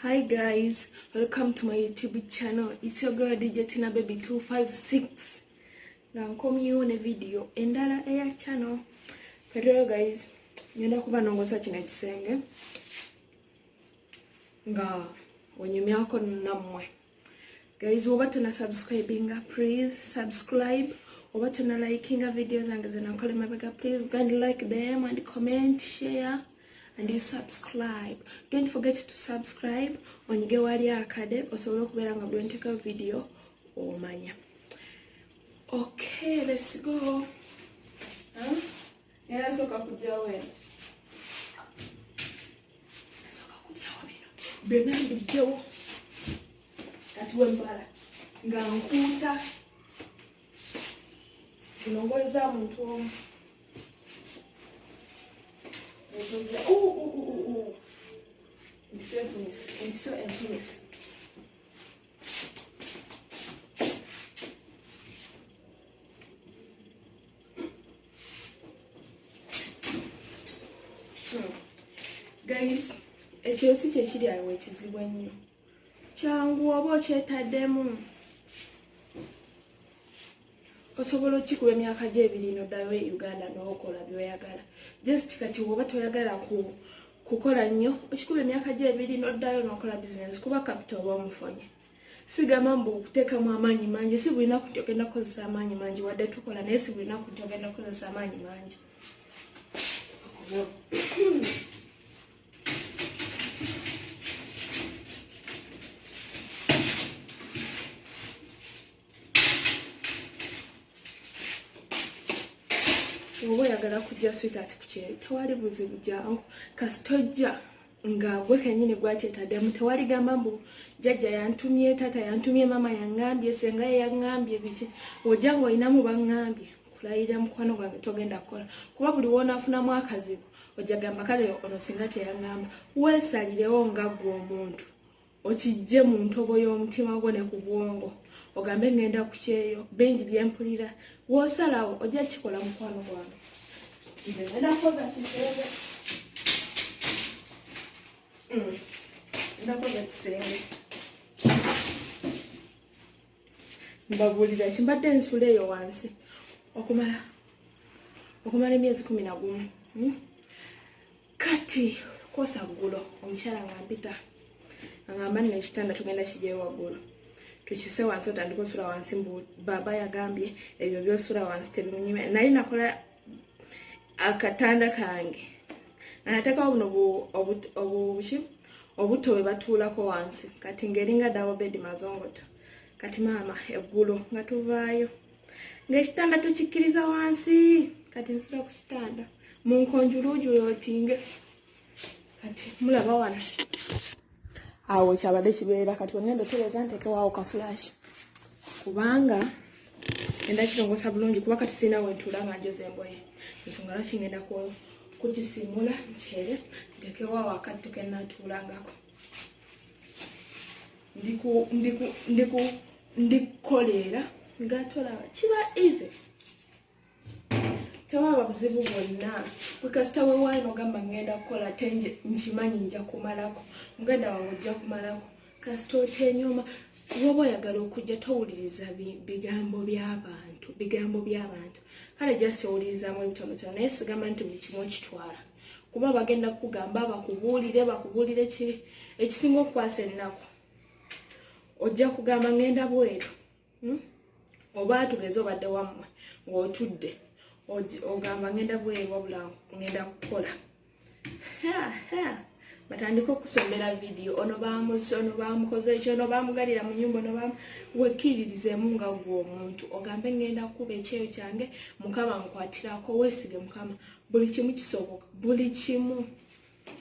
Hi guys, welcome to my YouTube channel. It's your girl DJ Tina Baby 256. Now I'm coming you on a video endala air channel. Hello guys, nyenda kuba nongoza kino ekisenge nga wanyumyako namwe. Guys, oba tuna subscribinga, please subscribe. Oba tuna likinga videos zange zinakola mabega, please go and like them and comment, share. And you subscribe. Don't forget to subscribe when you get wali akade osobola okubeera nga bwe nteka video omanya. Okay, let's go. Era soka kujja wena. Soka kujja wabino. Byonna mbijjewo. Kati wembala nga nkuuta zinongoza muntu omu. It's so infamous. Guys, ekyo si kye kiri awo ekizibu ennyo. Kyangu oba okyetaddemu. Osobola okikuba emyaka gye ebiri n'oddayo e Uganda n'okola by'oyagala. Just kati oba toyagala kukola nnyo, okikuba emyaka gye ebiri n'oddayo n'okola business kuba capital oba omufonye. Sigamba mbu okuteekamu amaanyi mangi, si bulina ku nti ogenda kukozesa amaanyi mangi wadde tukola naye si bulina ku nti ogenda kukozesa amaanyi mangi. Oba oyagala kujja sweetheart kukyeri tewali buzibu jangu kasitojja nga gwe kennyini gwakyetaddemu tewali gamba mbu jjajja yantumye tata yantumye mama yangambye senga ye yangambye biki ojja ng'olinamu baŋŋambye kulayira mukwano gwange togenda kukola kuba buli wonaafunamu akazibu ojja gamba kale ono singa teyangamba weesalirewo nga ggwe omuntu okijje mu ntobo y'omutima gwo ne ku bwongo ogambe ngenda ku kyeyo bengi byempulira woosalawo ojja kikola mukwano gwange nze ngenda kukoza kisenge ngenda kukoza kisenge mbabuulira kimbadde ensula eyo wansi okumala emyezi 11 kati kosa ggulo omukyala nga mpita agamba nno ekitanda tugenda kijjeyo waggulu tukise wansi otandika osula wansi mbu baba yagambye ebyo byosula wansi tebimunyuma naye nakola akatanda kange anateekawo buno obuto bwe batuulako wansi kati ngeringa dawo bedi mazongoto kati maama eggulu nga tuvaayo ng'ekitanda tukikkiriza wansi kati nsula ku kitanda mu nkonjuluuju yootinge kati mulaba wano awo kyabadde kibeera kati ongenda otereeza nteekewaawo ka flash kubanga enda kirongosa bulungi kuba kati sirina wentuula nga njoza engoye ensonga lwaki ngenda kukisimula nkyere nteekewaawo akatto ke nnaatuulangako ndikukoleera nga tolaba kiba easy tewaba buzibu bwonna wekasita weewaayo n'ogamba ngenda kukola tenje nkimanyi nja kumalako muganda wange ojja kumalako kasita otenyoma woba oyagala okujja towuliriza bigambo by'abantu kale just owulirizaamu ebitonotono naye sigamba nti buli kimu okitwala kuba bagenda kukugamba bakubuulire ekisinga okukwasa ennaku ojja kugamba ngenda bweru oba tugeze obadde wammwe ng'otudde ogamba ngenda bweru wabula ngenda kukola batandika okusomera video ono baamusse ono baamukoze ekyo ono baamugalira mu nyumba ono wekkiririzeemu nga gwe omuntu ogambe ngenda kukuba ekyeyo kyange mukama nkwatirako weesige mukama buli kimu kisoboka buli kimu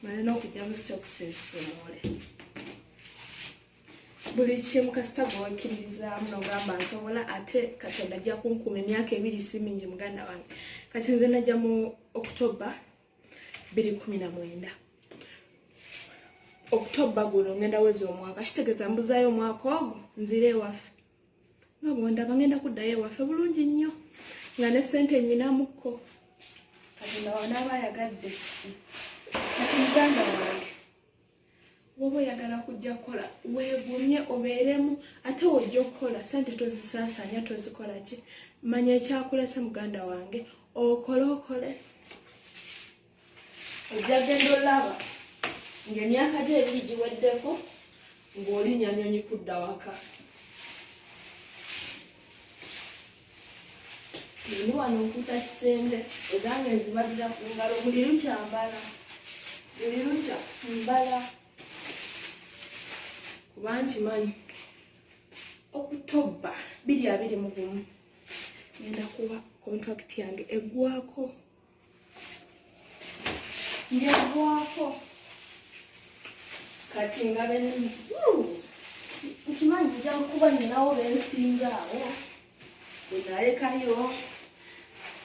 malina okujjamu sitokusinsimuule buli kimu kasita gwewekkiririzaamu nogamba nsobola ate katonda ajja kunkuma emyaka 2 si mingi muganda wange kati nze najja mu October 2019 October guno ngenda wezi omwaka kitegeeza mbuzaayo omwaka ogwo nzire ewaffe nga bwondaba ngenda kuddayo ewaffe bulungi nnyo nga ne ssente nyinamuko kati nga wanaaba ayagadde kati muganda wange woba oyagala kujja kukola weegumye obeeremu ate wojja okukola sente tozisaasaanya tozikola ki manya ekyakulese muganda wange okole ojja genda olaba ng'emyaka gye ebiri giweddeko ng'olinya nyonyi kudda waka ndi wano nkuta kisenge ezange nzibalira ku ngalo buli lukya mbala kuba nkimanyi okutobba 2021 ngenda kuba contract yange eggwako kati nga nkimanyi nja kuba nyinawo bensingaawo benalekayo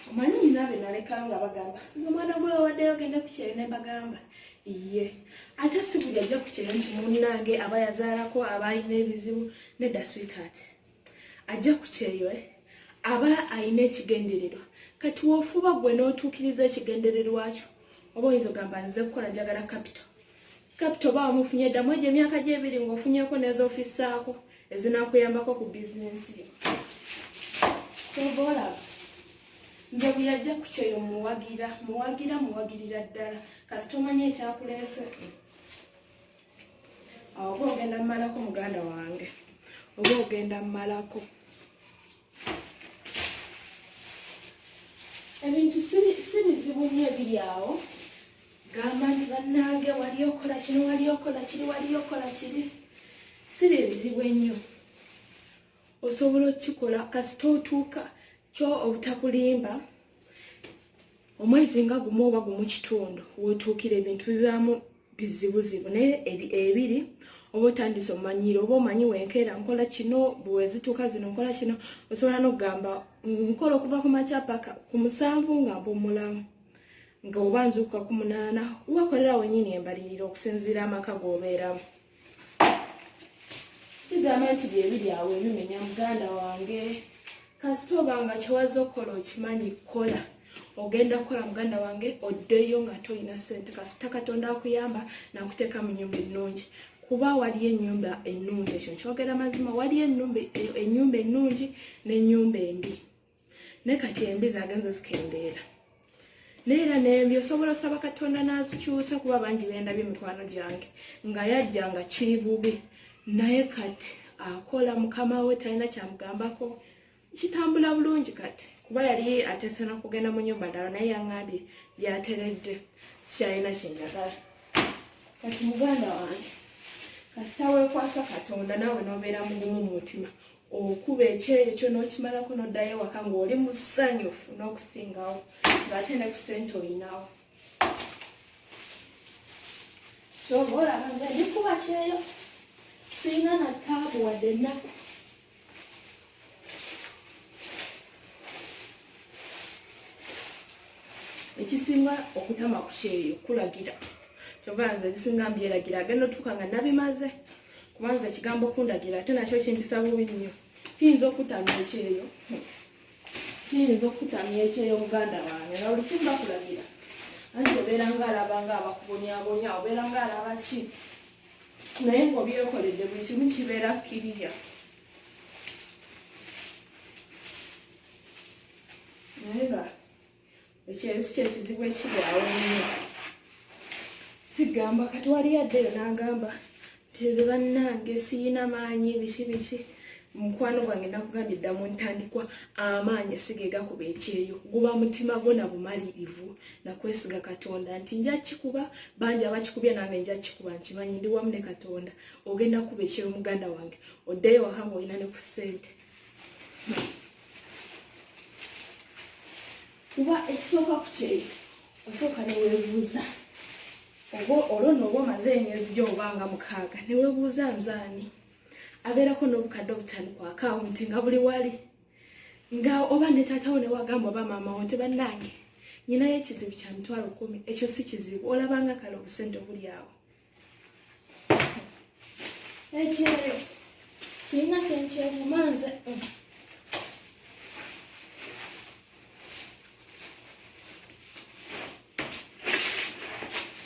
omanyi nyina benalekayo nga bagamba omwana gwe wawaddeyo genda kukyere ne bagamba iye ate si buli ajja kukyere nti munnange aba yazaalako aba ayina ebizibu nedda sweetheart ajja kukyeyo aba ayina ekigendererwa kati wofuba gwe n'otuukiriza ekigendererwa kyo oba oyinza ogamba nze kukola njagala capital baamufunye ddamu egyo emyaka gye ebiri ng'ofunyeko n'ezoofisaako ezinakuyambako ku bizinensi yo tobaolaba nze bwe yajja ku kyeyo muwagirira ddala kasi tomanyi ekyakuleese awo oba ogenda mmalako muganda wange oba ogenda mmalako ebintu si bizibu nnyo ebiri awo gamba nti bannange wali okola kino wali okola kiri si bizibu ennyo osobola okukikola kasita otuuka kyo obutakulimba omwezi nga gumu oba gumu kitundu wetuukira ebintu bibaamu bizibuzibu naye ebiri oba otandise omanyire oba omanyi wenkeera nkola kino bwezituuka zino nkola kino osobola n'okugamba nkola okuva ku makya paka ku 7 nga mpumulamu nga oba nzuuka ku 8 wakolera wenyini embaliriro okusinziira amaka g'obeeramu sigamba nti byebiri awo ebimenya muganda wange kasita obanga kyewaza okukola okimanyi kola ogenda kukola muganda wange oddeyo nga toyina ssente kasita katonda akuyamba nakuteeka mu nnyumba ennungi kuba waliyo ennyumba ennungi ekyo nkyogera mazima waliyo ennyumba ennungi n'ennyumba embi naye kati embi zagenze zikendeera neera n'embi osobola osaba katonda n'azikyusa kuba bangi bendabye mikwano gyange nga yajja nga kiri bubi naye kati akola mukama we talina kyamugambako kitambula bulungi kati kuba yali atesana kugenda mu nnyumba ddala naye yaŋŋambye byateredde sikyalina kyenjagala kati muganda wange kasita weekwasa katonda naawe n'obeera mugumu mu mutima okuba ekyeyo kyo n'okimalako n'oddayo waka ng'oli musanyufu n'okusingawo ng'ate ne ku ssente olinawo kyoba olaba nga ndikuba kyeyo singa na taabu wadde ennaku ekisinga okutama ku kyeyo kulagira kyova nze ebisinga mbyeragira agenda otuuka nga nabimaze kubanza ekigambo kundagira ate nakyo kimpisa bubi nnyo kiyinza okutamya ekyeyo muganda wange nga buli kimu bakulagira anti obeera ng'alaba ng'abakubonyabonya obeera ng'alaba ki naye ng'obyekoledde buli kimu kibeera kiriya naye nga ekyeyo si kyekizibu ekiri awo nnyo sigamba kati wali yaddeyo n'agamba nti ze bannange siyina maanyi biki mukwano gwange nakugambye ddamu ntandikwa amaanyi esiga gakuba ekyeyo guba mutima gwo na bumalirivu nakwesiga katonda nti nja kikuba bangi abakikubye nange nja kikuba nkimanyi ndi wamu ne katonda ogenda kuba ekyeyo muganda wange oddeyo waka ng'olina ne ku ssente kuba ekisooka ku kyeyo osooka neweebuuza olwo oba omaze emyezi gy'obanga 6 neweebuuza nzaani abeerako n'obukadde obutani ku akawunti nga buli wali nga oba ne taatawo ne wagamba oba maama wo nti bannange nyinayo ekizibu kya 10,000 ekyo si kizibu olabanga kale obusente obuli awo ekyeyo sirina kyenkyevuma nze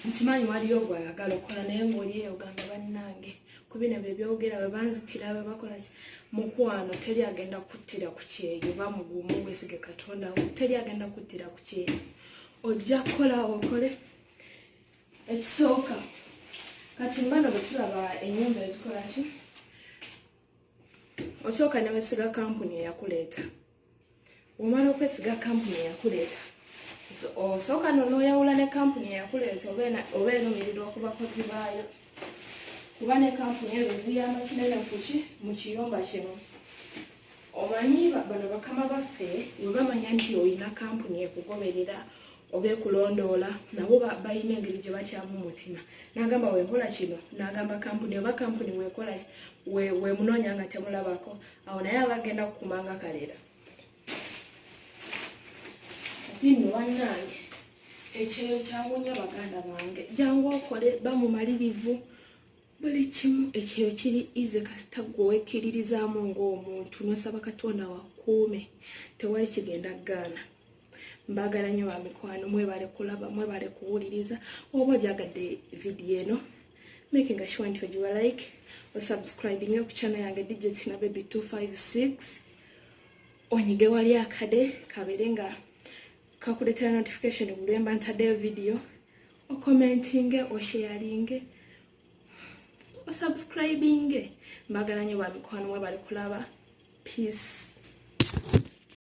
nkimanyi waliyo gwayagala okukola naye ng'olieyo ogamba bannange kubina bebyogera we banzitira we bakola mukwano teri agenda kuttira ku kyeyo bamugumu wesige Katonda teri agenda kuttira ku kyeyo ojja kola okole ekisooka kati mbano betulaba ennyumba ezikola ki osooka ne wesiga kampuni eyakuleeta omala okwesiga kampuni eyakuleeta osooka n'oyawula ne kampuni eyakuleeta oba enumirirwa ku bakozi baayo kuba ne kampuni ezo ziyamba kinene kuki mu kiyumba kino omanyi bano bakama baffe we bamanya nti olina kampuni ekugoberera oba ekulondoola nabo balina engeri gye batyamu umutima n'agamba wenkola kino n'agamba kampuni oba kampuni wekola wemunoonya nga temulabako awo naye abagenda kukumanga kalera ati nno bannange ekyeyo kyawunya baganda bange jangu okole bamumalirivu buli kimu ekyeyo kiri ize kasita gwewekkiririzaamu ng'omuntu nosaba Katonda wakuume tewali kigenda gaana mbagala nnyo bamikwano mwebale kulaba mwebale kuwuliriza oba ojagadde vidiyo eno making sure nti ogiwa like osubscribing ku channel yange Digits na Baby 256 onyige wali akade kabere nga kakuleetera notification bulemba ntaddeyo video okomentinge osharinge osubscribing mbagala nnyo bamikwano mwebale kulaba peace